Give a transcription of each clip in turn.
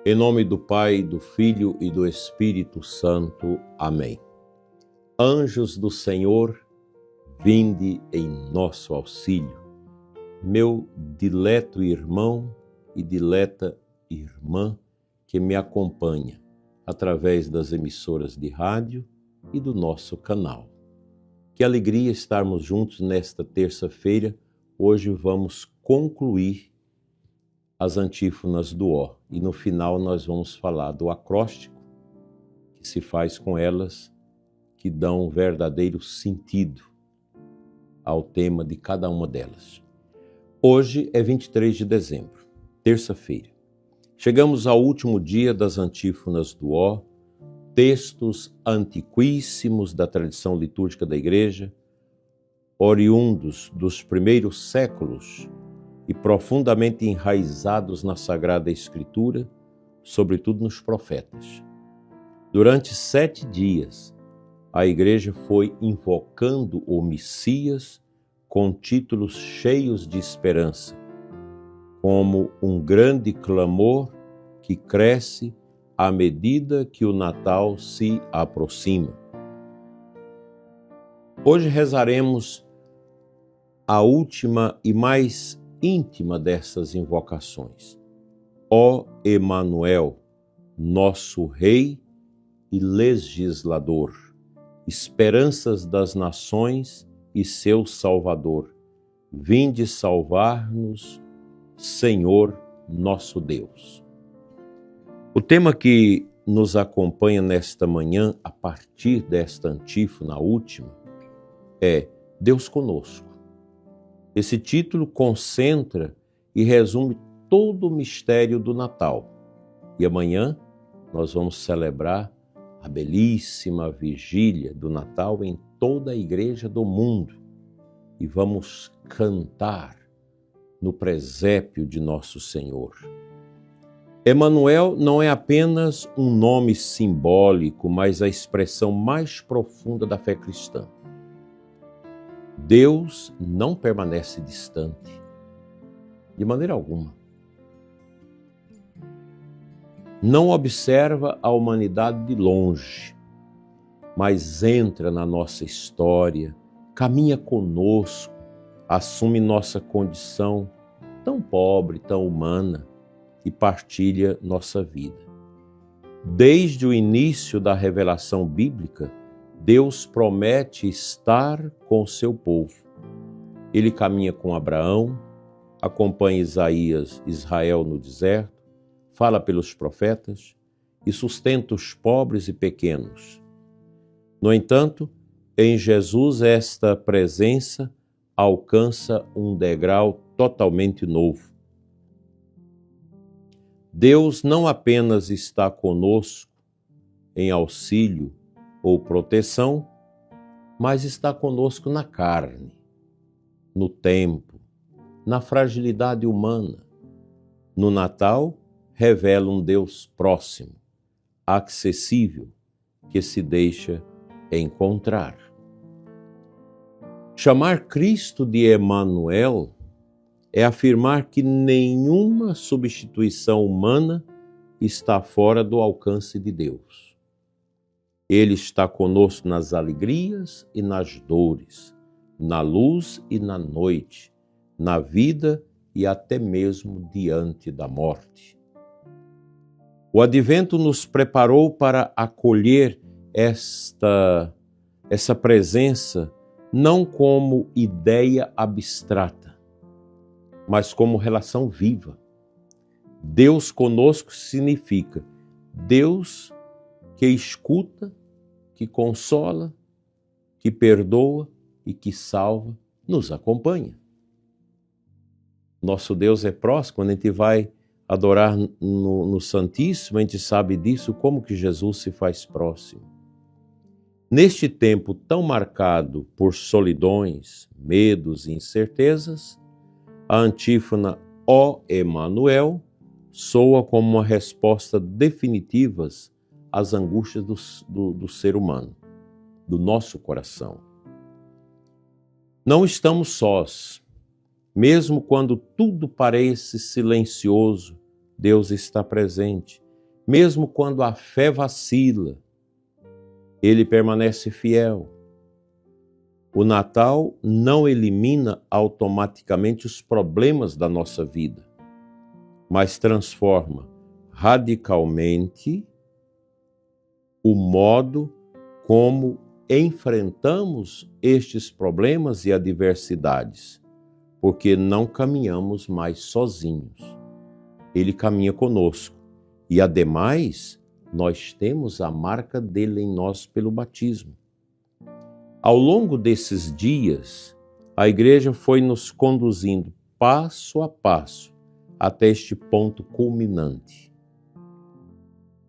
Em nome do Pai, do Filho e do Espírito Santo. Amém. Anjos do Senhor, vinde em nosso auxílio. Meu dileto irmão e dileta irmã que me acompanha através das emissoras de rádio e do nosso canal. Que alegria estarmos juntos nesta terça-feira. Hoje vamos concluir as antífonas do Ó. E no final nós vamos falar do acróstico que se faz com elas, que dão um verdadeiro sentido ao tema de cada uma delas. Hoje é 23 de dezembro, terça-feira. Chegamos ao último dia das antífonas do Ó, textos antiquíssimos da tradição litúrgica da Igreja, oriundos dos primeiros séculos e profundamente enraizados na Sagrada Escritura, sobretudo nos profetas. Durante 7 dias, a Igreja foi invocando o Messias com títulos cheios de esperança, como um grande clamor que cresce à medida que o Natal se aproxima. Hoje rezaremos a última e mais íntima dessas invocações. Ó Emanuel, nosso Rei e Legislador, esperanças das nações e seu Salvador, vinde salvar-nos, Senhor nosso Deus. O tema que nos acompanha nesta manhã, a partir desta antífona última, é Deus conosco. Esse título concentra e resume todo o mistério do Natal. E amanhã nós vamos celebrar a belíssima vigília do Natal em toda a igreja do mundo. E vamos cantar no presépio de nosso Senhor. Emanuel não é apenas um nome simbólico, mas a expressão mais profunda da fé cristã. Deus não permanece distante, de maneira alguma. Não observa a humanidade de longe, mas entra na nossa história, caminha conosco, assume nossa condição tão pobre, tão humana, e partilha nossa vida. Desde o início da revelação bíblica, Deus promete estar com seu povo. Ele caminha com Abraão, acompanha Israel no deserto, fala pelos profetas e sustenta os pobres e pequenos. No entanto, em Jesus esta presença alcança um degrau totalmente novo. Deus não apenas está conosco em auxílio ou proteção, mas está conosco na carne, no tempo, na fragilidade humana. No Natal, revela um Deus próximo, acessível, que se deixa encontrar. Chamar Cristo de Emanuel é afirmar que nenhuma substituição humana está fora do alcance de Deus. Ele está conosco nas alegrias e nas dores, na luz e na noite, na vida e até mesmo diante da morte. O Advento nos preparou para acolher essa presença não como ideia abstrata, mas como relação viva. Deus conosco significa Deus que escuta, que consola, que perdoa e que salva, nos acompanha. Nosso Deus é próximo. Quando a gente vai adorar no Santíssimo, a gente sabe disso, como que Jesus se faz próximo. Neste tempo tão marcado por solidões, medos e incertezas, a antífona Ó Emanuel soa como uma resposta definitiva às angústias do ser humano, do nosso coração. Não estamos sós. Mesmo quando tudo parece silencioso, Deus está presente, Mesmo quando a fé vacila, Ele permanece fiel. O Natal não elimina automaticamente os problemas da nossa vida, mas transforma radicalmente o modo como enfrentamos estes problemas e adversidades, porque não caminhamos mais sozinhos. Ele caminha conosco e, ademais, nós temos a marca dele em nós pelo batismo. Ao longo desses dias, a Igreja foi nos conduzindo passo a passo até este ponto culminante.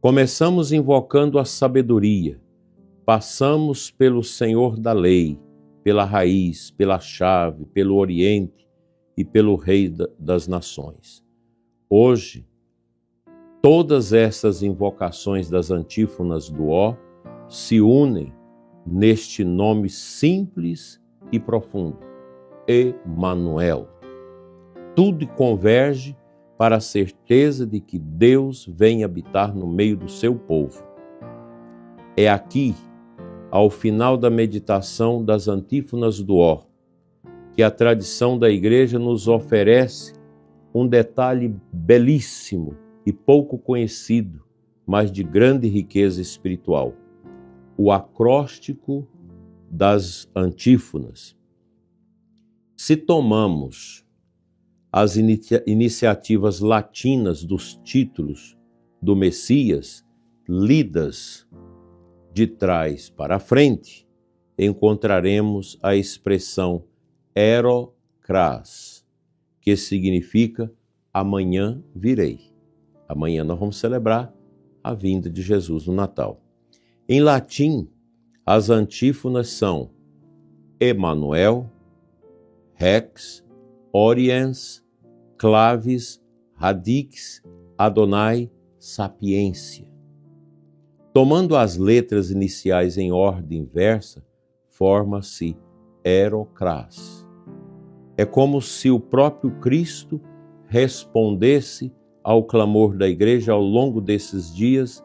Começamos invocando a sabedoria, passamos pelo Senhor da lei, pela raiz, pela chave, pelo Oriente e pelo Rei das Nações. Hoje, todas essas invocações das antífonas do Ó se unem neste nome simples e profundo, Emanuel. Tudo converge para a certeza de que Deus vem habitar no meio do seu povo. É aqui, ao final da meditação das antífonas do Ó, que a tradição da Igreja nos oferece um detalhe belíssimo e pouco conhecido, mas de grande riqueza espiritual: o acróstico das antífonas. Se tomamos as iniciativas latinas dos títulos do Messias, lidas de trás para frente, encontraremos a expressão Erocras, que significa amanhã virei. Amanhã nós vamos celebrar a vinda de Jesus no Natal. Em latim, as antífonas são Emanuel, Rex, Oriens, Clavis, Radix, Adonai, Sapiência. Tomando as letras iniciais em ordem inversa, forma-se Erocras. É como se o próprio Cristo respondesse ao clamor da Igreja ao longo desses dias,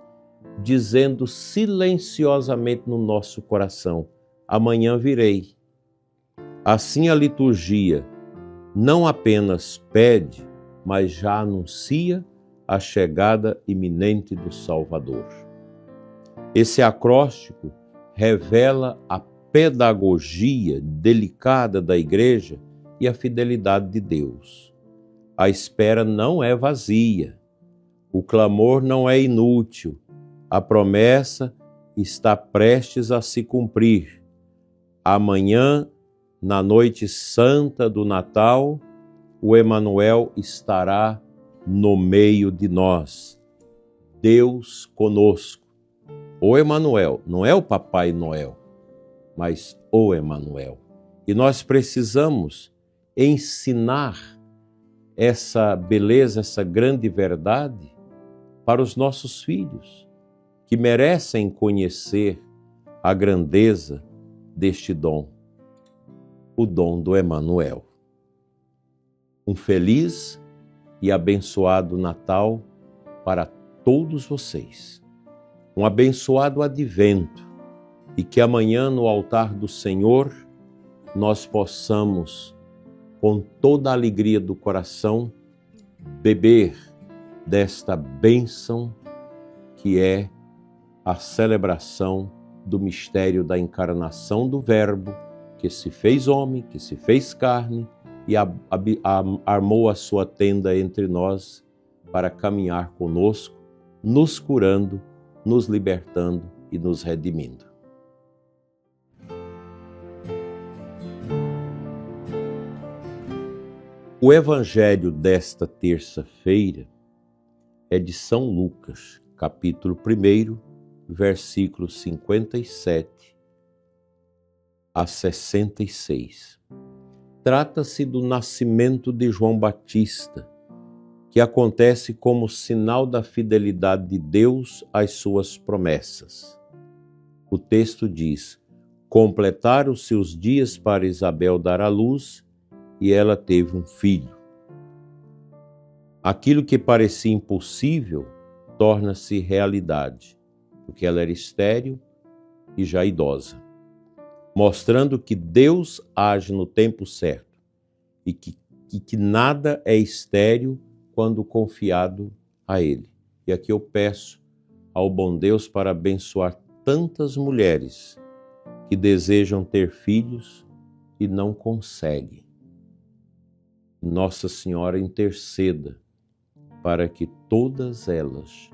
dizendo silenciosamente no nosso coração: amanhã virei. Assim a liturgia não apenas pede, mas já anuncia a chegada iminente do Salvador. Esse acróstico revela a pedagogia delicada da Igreja e a fidelidade de Deus. A espera não é vazia, o clamor não é inútil, a promessa está prestes a se cumprir. Amanhã, na noite santa do Natal, o Emanuel estará no meio de nós. Deus conosco. O Emanuel, não é o Papai Noel, mas o Emanuel. E nós precisamos ensinar essa beleza, essa grande verdade para os nossos filhos, que merecem conhecer a grandeza deste dom, o dom do Emanuel. Um feliz e abençoado Natal para todos vocês. Um abençoado advento e que amanhã no altar do Senhor nós possamos, com toda a alegria do coração, beber desta bênção que é a celebração do mistério da encarnação do Verbo, que se fez homem, que se fez carne e armou a sua tenda entre nós para caminhar conosco, nos curando, nos libertando e nos redimindo. O Evangelho desta terça-feira é de São Lucas, capítulo 1, versículos 57 a 66. Trata-se do nascimento de João Batista, que acontece como sinal da fidelidade de Deus às suas promessas. O texto diz: completaram-se os dias para Isabel dar à luz, e ela teve um filho. Aquilo que parecia impossível torna-se realidade, porque ela era estéril e já idosa, mostrando que Deus age no tempo certo e que nada é estéril quando confiado a Ele. E aqui eu peço ao bom Deus para abençoar tantas mulheres que desejam ter filhos e não conseguem. Nossa Senhora interceda para que todas elas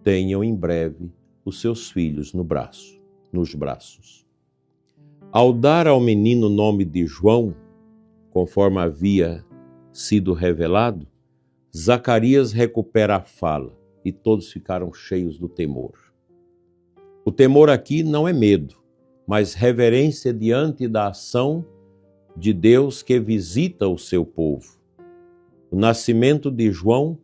tenham em breve os seus filhos nos braços. Ao dar ao menino o nome de João, conforme havia sido revelado, Zacarias recupera a fala e todos ficaram cheios do temor. O temor aqui não é medo, mas reverência diante da ação de Deus que visita o seu povo. O nascimento de João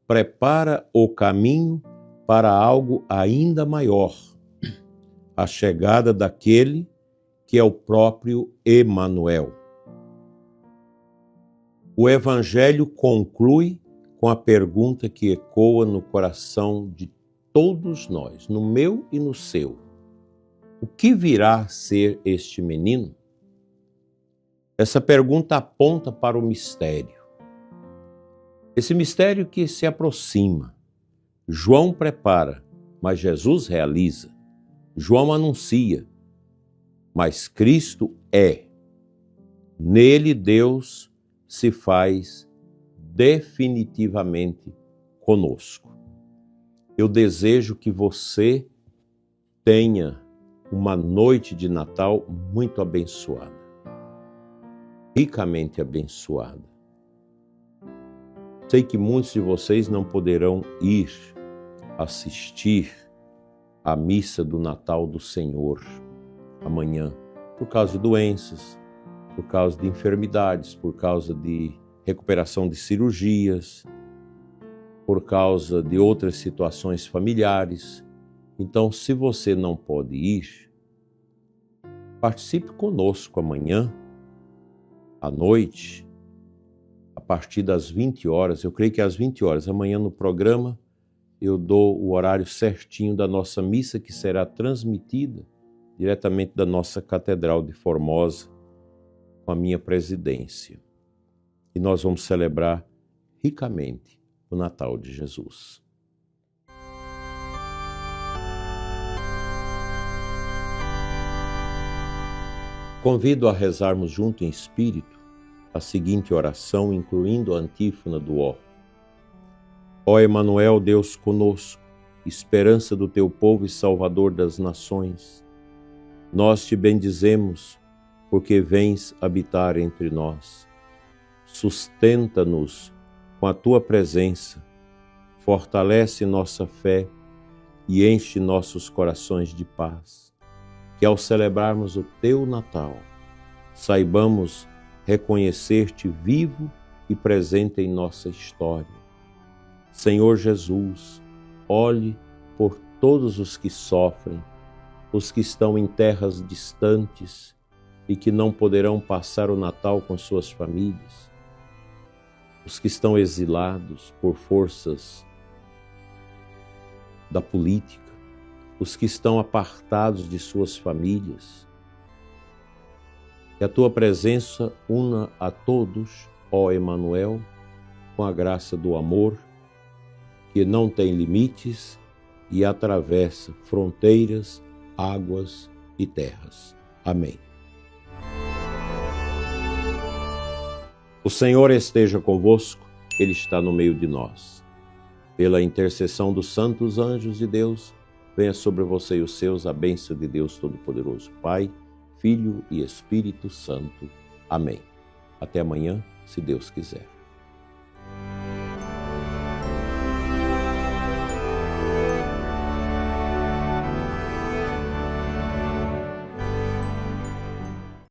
prepara o caminho para algo ainda maior, a chegada daquele que é o próprio Emanuel. O Evangelho conclui com a pergunta que ecoa no coração de todos nós, no meu e no seu. O que virá a ser este menino? Essa pergunta aponta para o mistério. Esse mistério que se aproxima. João prepara, mas Jesus realiza. João anuncia, mas Cristo é. Nele Deus se faz definitivamente conosco. Eu desejo que você tenha uma noite de Natal muito abençoada, ricamente abençoada. Sei que muitos de vocês não poderão ir assistir à missa do Natal do Senhor amanhã, por causa de doenças, por causa de enfermidades, por causa de recuperação de cirurgias, por causa de outras situações familiares. Então, se você não pode ir, participe conosco amanhã, à noite, a partir das 20 horas. Eu creio que às 20 horas, amanhã no programa, eu dou o horário certinho da nossa missa, que será transmitida diretamente da nossa Catedral de Formosa, com a minha presidência. E nós vamos celebrar ricamente o Natal de Jesus. Convido a rezarmos junto em espírito a seguinte oração, incluindo a antífona do Ó. Ó Emanuel, Deus conosco, esperança do teu povo e salvador das nações, nós te bendizemos porque vens habitar entre nós. Sustenta-nos com a tua presença, fortalece nossa fé e enche nossos corações de paz. Que ao celebrarmos o teu Natal, saibamos reconhecer-te vivo e presente em nossa história. Senhor Jesus, olhe por todos os que sofrem, os que estão em terras distantes e que não poderão passar o Natal com suas famílias, os que estão exilados por forças da política, os que estão apartados de suas famílias. Que a tua presença una a todos, ó Emanuel, com a graça do amor, que não tem limites e atravessa fronteiras, águas e terras. Amém. O Senhor esteja convosco, Ele está no meio de nós. Pela intercessão dos santos anjos de Deus, venha sobre você e os seus a bênção de Deus Todo-Poderoso, Pai, Filho e Espírito Santo. Amém. Até amanhã, se Deus quiser.